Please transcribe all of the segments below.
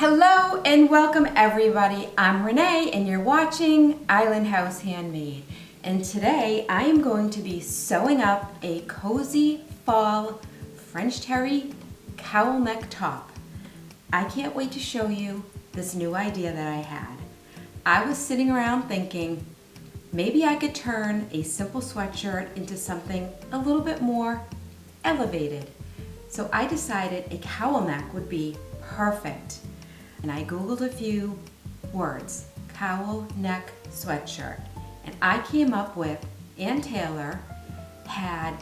Hello and welcome everybody. I'm Renee and you're watching Island House Handmade. And today I am going to be sewing up a cozy fall French terry cowl neck top. I can't wait to show you this new idea that I had. I was sitting around thinking maybe I could turn a simple sweatshirt into something a little bit more elevated. So I decided a cowl neck would be perfect. And I Googled a few words, cowl neck sweatshirt. And I came up with, Ann Taylor had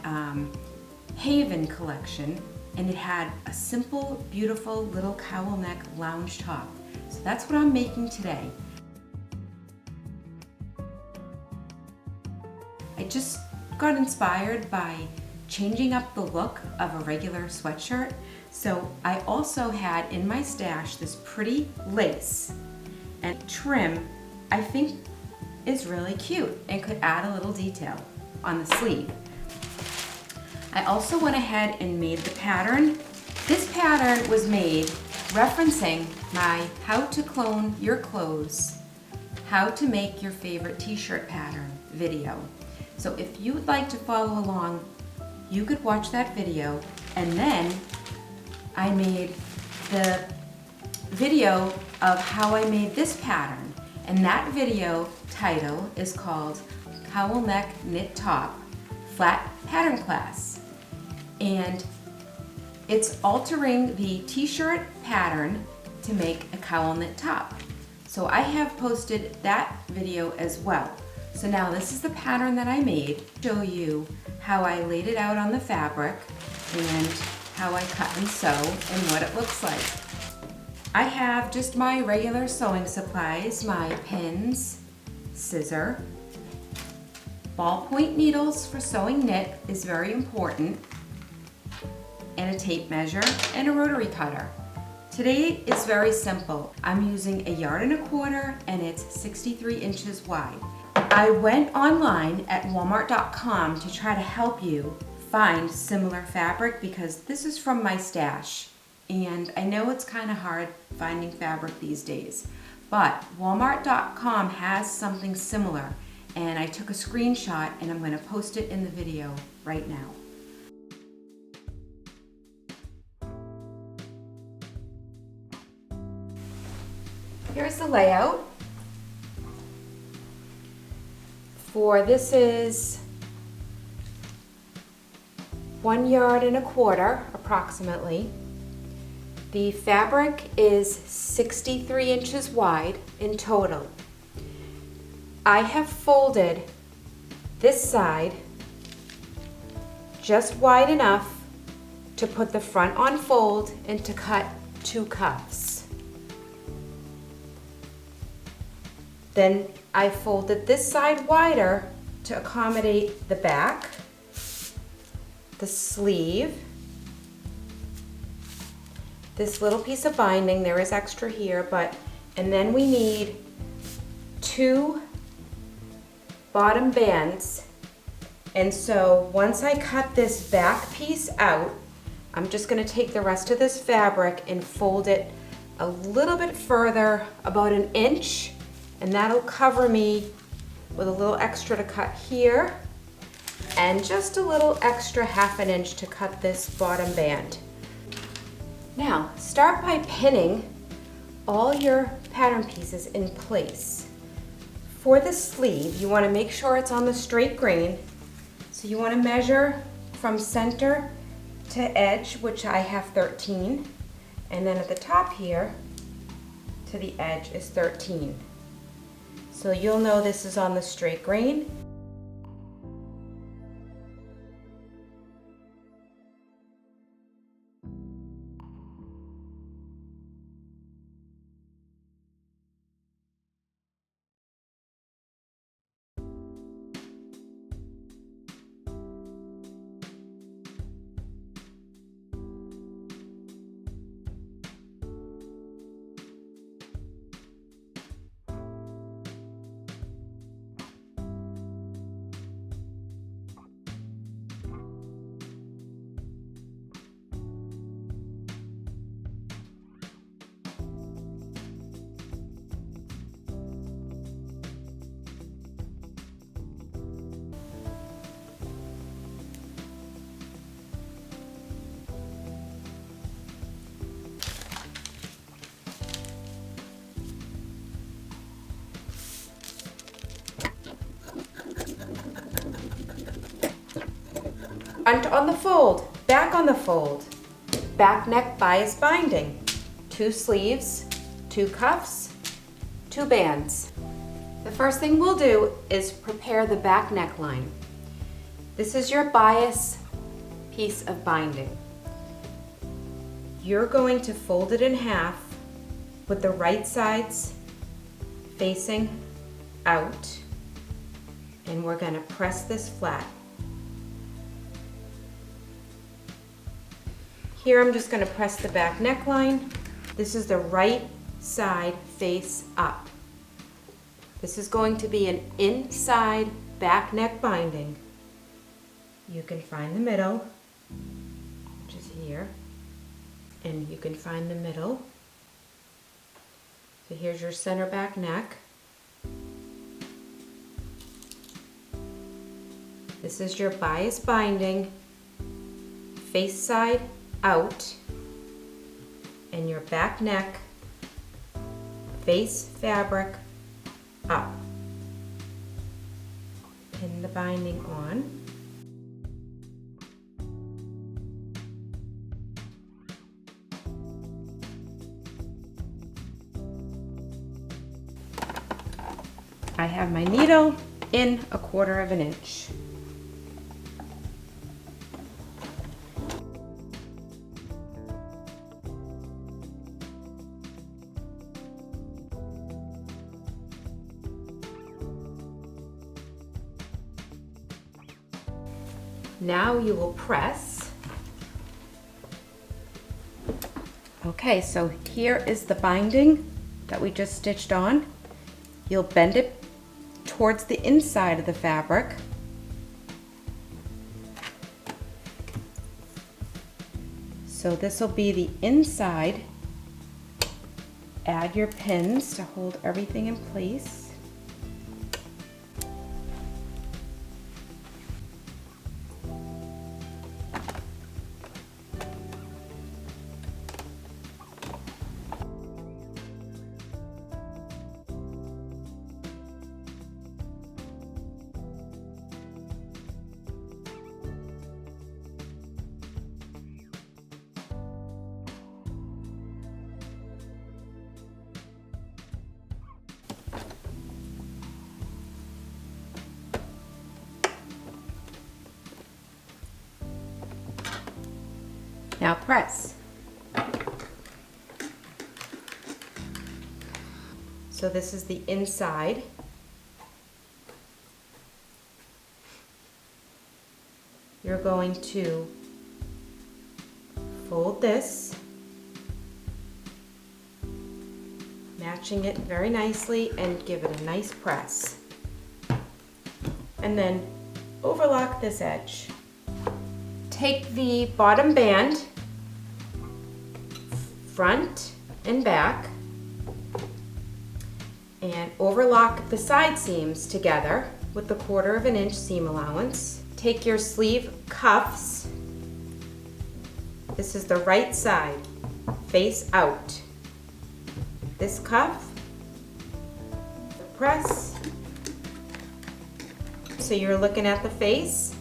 Haven collection, and it had a simple, beautiful little cowl neck lounge top. So that's what I'm making today. I just got inspired by changing up the look of a regular sweatshirt. So I also had in my stash this pretty lace and trim I think is really cute and could add a little detail on the sleeve. I also went ahead and made the pattern. This pattern was made referencing my How to Clone Your Clothes, How to Make Your Favorite T-Shirt Pattern video. So if you would like to follow along, you could watch that video, and then I made the video of how I made this pattern, and that video title is called Cowl Neck Knit Top Flat Pattern Class, and it's altering the t-shirt pattern to make a cowl knit top. So I have posted that video as well. So now this is the pattern that I made. Show you how I laid it out on the fabric and how I cut and sew and what it looks like. I have just my regular sewing supplies, my pins, scissor, ballpoint needles for sewing knit is very important, and a tape measure and a rotary cutter. Today is very simple. I'm using 1.25 yards and it's 63 inches wide. I went online at walmart.com to try to help you find similar fabric because this is from my stash, and I know it's kind of hard finding fabric these days, but walmart.com has something similar, and I took a screenshot and I'm going to post it in the video right now. Here's the layout. For this is 1.25 yards approximately. The fabric is 63 inches wide in total. I have folded this side just wide enough to put the front on fold and to cut 2 cuffs. Then I folded this side wider to accommodate the back, the sleeve, this little piece of binding, there is extra here, and then we need 2 bottom bands. And so once I cut this back piece out, I'm just going to take the rest of this fabric and fold it a little bit further, about 1 inch, and that'll cover me with a little extra to cut here and just a little extra 1/2 inch to cut this bottom band. Now start by pinning all your pattern pieces in place. For the sleeve, you want to make sure it's on the straight grain, so you want to measure from center to edge, which I have 13, and then at the top here to the edge is 13. So you'll know this is on the straight grain. Front on the fold, back on the fold, back neck bias binding, 2 sleeves, 2 cuffs, 2 bands. The first thing we'll do is prepare the back neckline. This is your bias piece of binding. You're going to fold it in half with the right sides facing out, and we're going to press this flat. Here I'm just going to press the back neckline. This is the right side face up. This is going to be an inside back neck binding. You can find the middle, which is here, and you can find the middle. So here's your center back neck. This is your bias binding, face side out, and your back neck, face fabric up. Pin the binding on. I have my needle in 1/4 inch. Now you will press. Okay, so here is the binding that we just stitched on. You'll bend it towards the inside of the fabric. So this will be the inside. Add your pins to hold everything in place. Now press. So this is the inside. You're going to fold this, matching it very nicely, and give it a nice press. And then overlock this edge. Take the bottom band, front and back, and overlock the side seams together with the 1/4 inch seam allowance. Take your sleeve cuffs. This is the right side, face out. This cuff, press. So you're looking at the face.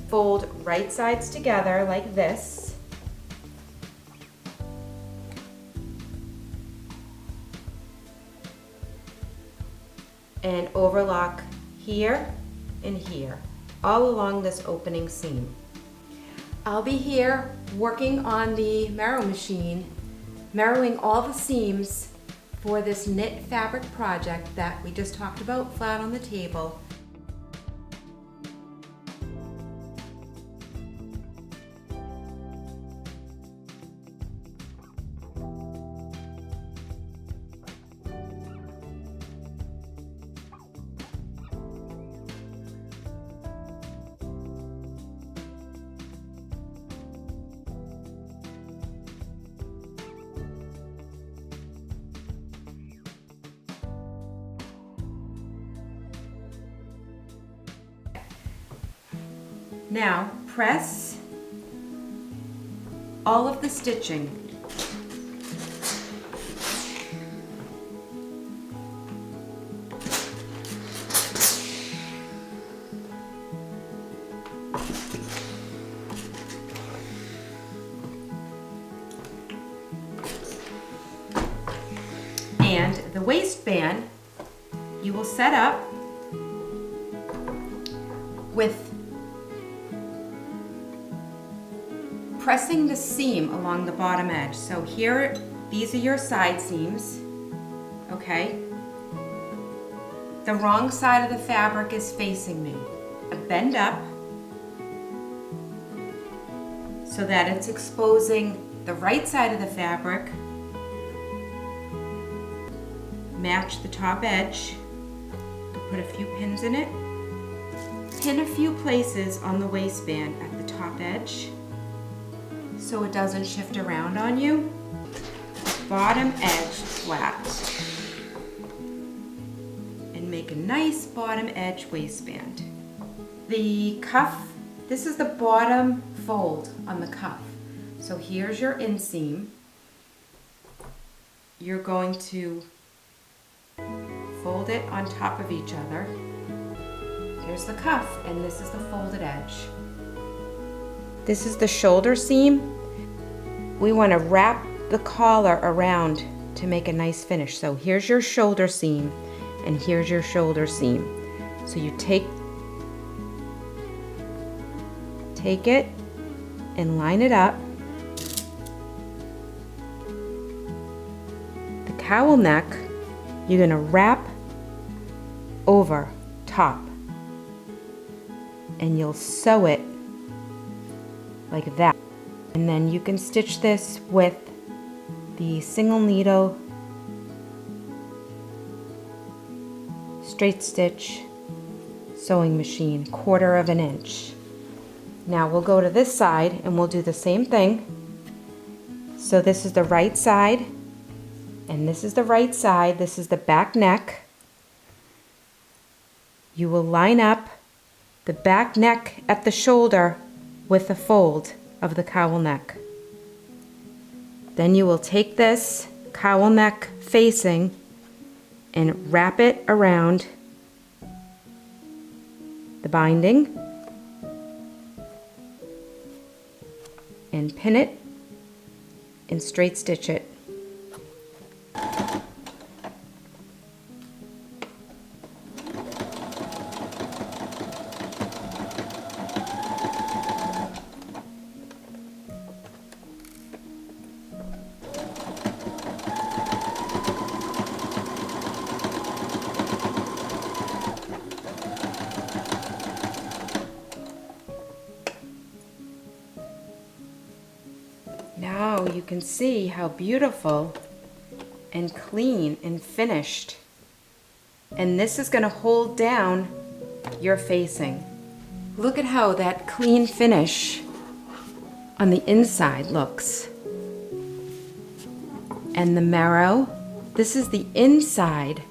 Fold right sides together like this. And overlock here and here, all along this opening seam. I'll be here working on the marrow machine, marrowing all the seams for this knit fabric project that we just talked about flat on the table. Now press all of the stitching. And the waistband, you will set up with pressing the seam along the bottom edge. So here, these are your side seams, okay? The wrong side of the fabric is facing me. Bend up so that it's exposing the right side of the fabric. Match the top edge. Put a few pins in it. Pin a few places on the waistband at the top edge so it doesn't shift around on you. Bottom edge flat. And make a nice bottom edge waistband. The cuff, this is the bottom fold on the cuff. So here's your inseam. You're going to fold it on top of each other. Here's the cuff, and this is the folded edge. This is the shoulder seam. We want to wrap the collar around to make a nice finish. So here's your shoulder seam, and here's your shoulder seam. So you take it and line it up. The cowl neck, you're going to wrap over top, and you'll sew it like that. And then you can stitch this with the single needle straight stitch sewing machine, 1/4 of an inch. Now we'll go to this side and we'll do the same thing. So this is the right side, and this is the right side. This is the back neck. You will line up the back neck at the shoulder with the fold of the cowl neck. Then you will take this cowl neck facing and wrap it around the binding and pin it and straight stitch it. Now you can see how beautiful and clean and finished. And this is going to hold down your facing. Look at how that clean finish on the inside looks. And the marrow, this is the inside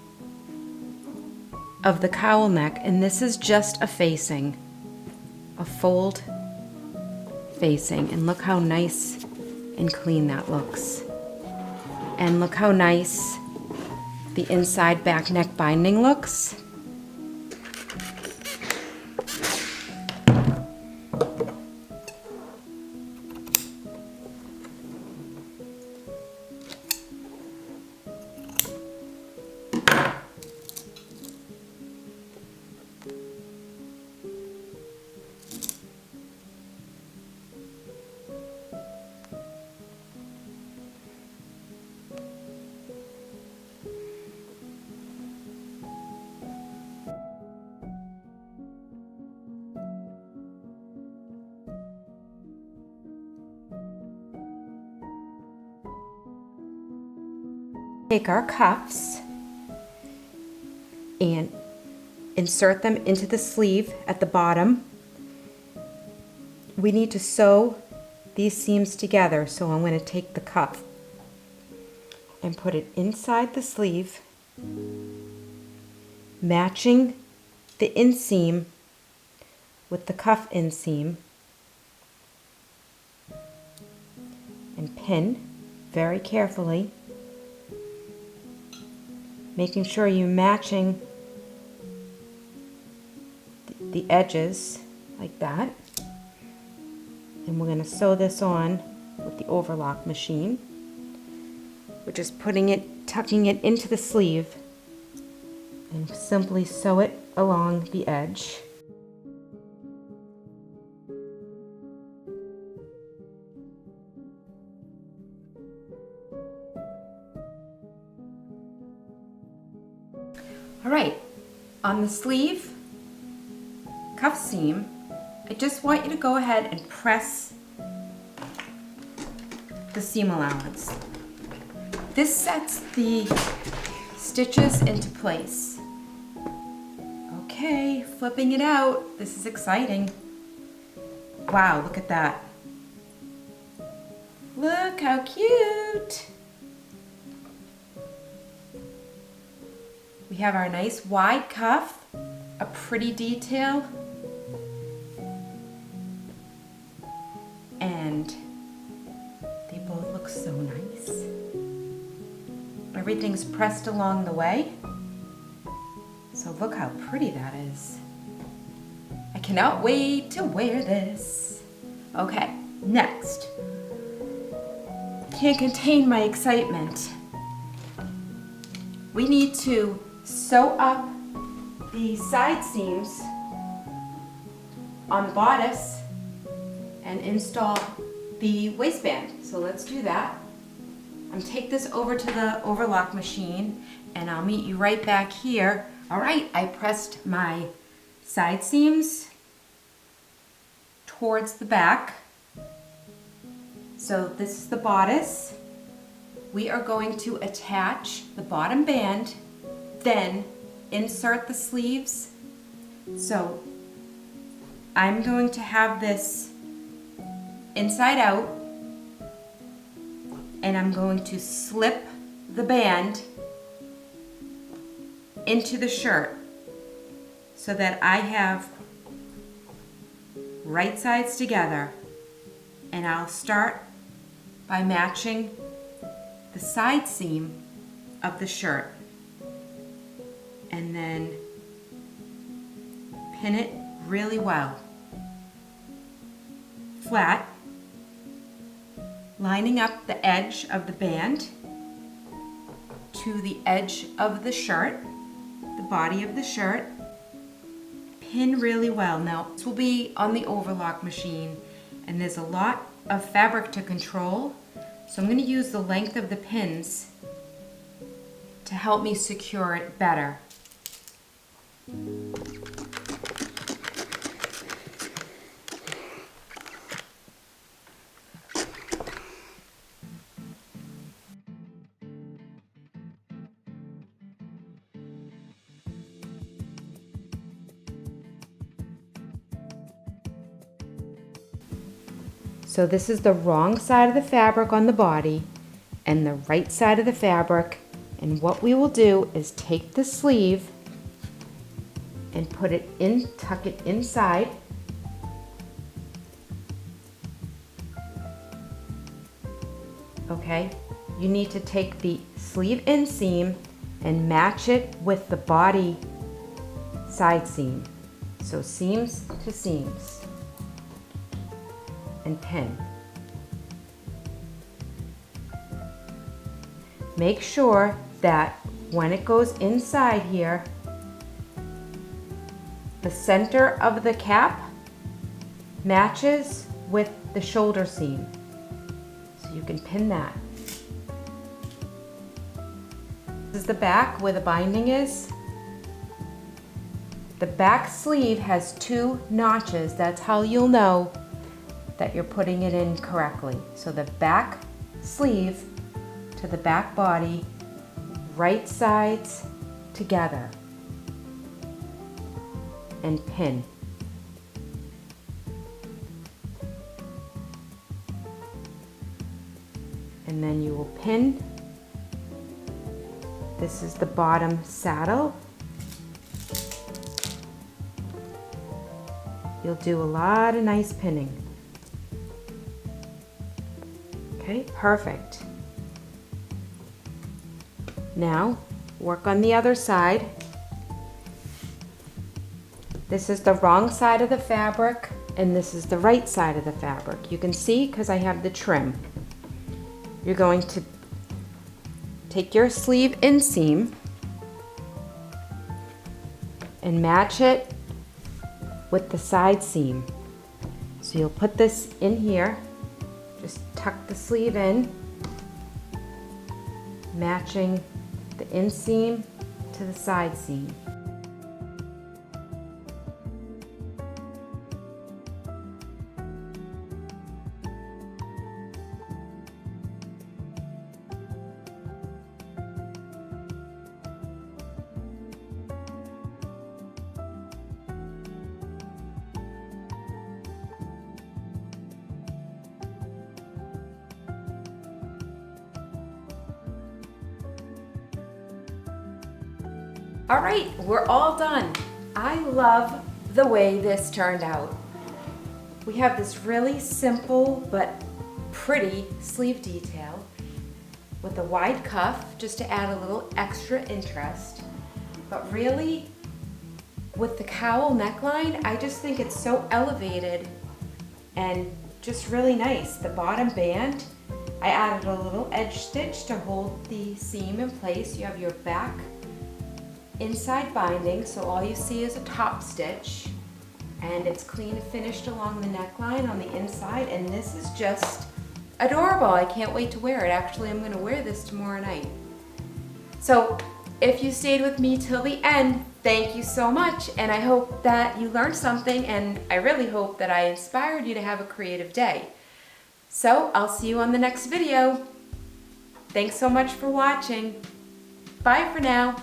of the cowl neck, and this is just a facing, a fold facing. And look how nice and clean that looks. And look how nice the inside back neck binding looks. Take our cuffs and insert them into the sleeve at the bottom. We need to sew these seams together, so I'm going to take the cuff and put it inside the sleeve, matching the inseam with the cuff inseam, and pin very carefully, making sure you're matching the edges like that. And we're going to sew this on with the overlock machine. We're just putting it tucking it into the sleeve and simply sew it along the edge. All right, on the sleeve cuff seam, I just want you to go ahead and press the seam allowance. This sets the stitches into place. Okay, flipping it out. This is exciting. Wow, look at that. Look how cute. We have our nice wide cuff, a pretty detail, and they both look so nice. Everything's pressed along the way. So look how pretty that is. I cannot wait to wear this. Okay, next. Can't contain my excitement. We need to sew up the side seams on the bodice and install the waistband. So let's do that. I'm gonna take this over to the overlock machine and I'll meet you right back here. All right, I pressed my side seams towards the back. So this is the bodice. We are going to attach the bottom band, then insert the sleeves. So I'm going to have this inside out, and I'm going to slip the band into the shirt so that I have right sides together. And I'll start by matching the side seam of the shirt and then pin it really well, flat, lining up the edge of the band to the edge of the shirt, the body of the shirt. Pin really well. Now this will be on the overlock machine and there's a lot of fabric to control, so I'm going to use the length of the pins to help me secure it better. So this is the wrong side of the fabric on the body and the right side of the fabric. And what we will do is take the sleeve and put it in, tuck it inside. Okay, you need to take the sleeve inseam and match it with the body side seam. So seams to seams. And pin. Make sure that when it goes inside here, the center of the cap matches with the shoulder seam. So you can pin that. This is the back where the binding is. The back sleeve has 2 notches. That's how you'll know that you're putting it in correctly. So the back sleeve to the back body, right sides together, and pin. And then you will pin. This is the bottom saddle. You'll do a lot of nice pinning. Okay, perfect. Now, work on the other side. This is the wrong side of the fabric, and this is the right side of the fabric. You can see because I have the trim. You're going to take your sleeve inseam and match it with the side seam. So you'll put this in here, just tuck the sleeve in, matching the inseam to the side seam. All right, we're all done. I love the way this turned out. We have this really simple but pretty sleeve detail with a wide cuff just to add a little extra interest. But really, with the cowl neckline, I just think it's so elevated and just really nice. The bottom band, I added a little edge stitch to hold the seam in place. You have your back inside binding, so all you see is a top stitch, and it's clean finished along the neckline on the inside, and this is just adorable. I can't wait to wear it. Actually, I'm going to wear this tomorrow night. So if you stayed with me till the end, thank you so much, and I hope that you learned something, and I really hope that I inspired you to have a creative day. So I'll see you on the next video. Thanks so much for watching. Bye for now.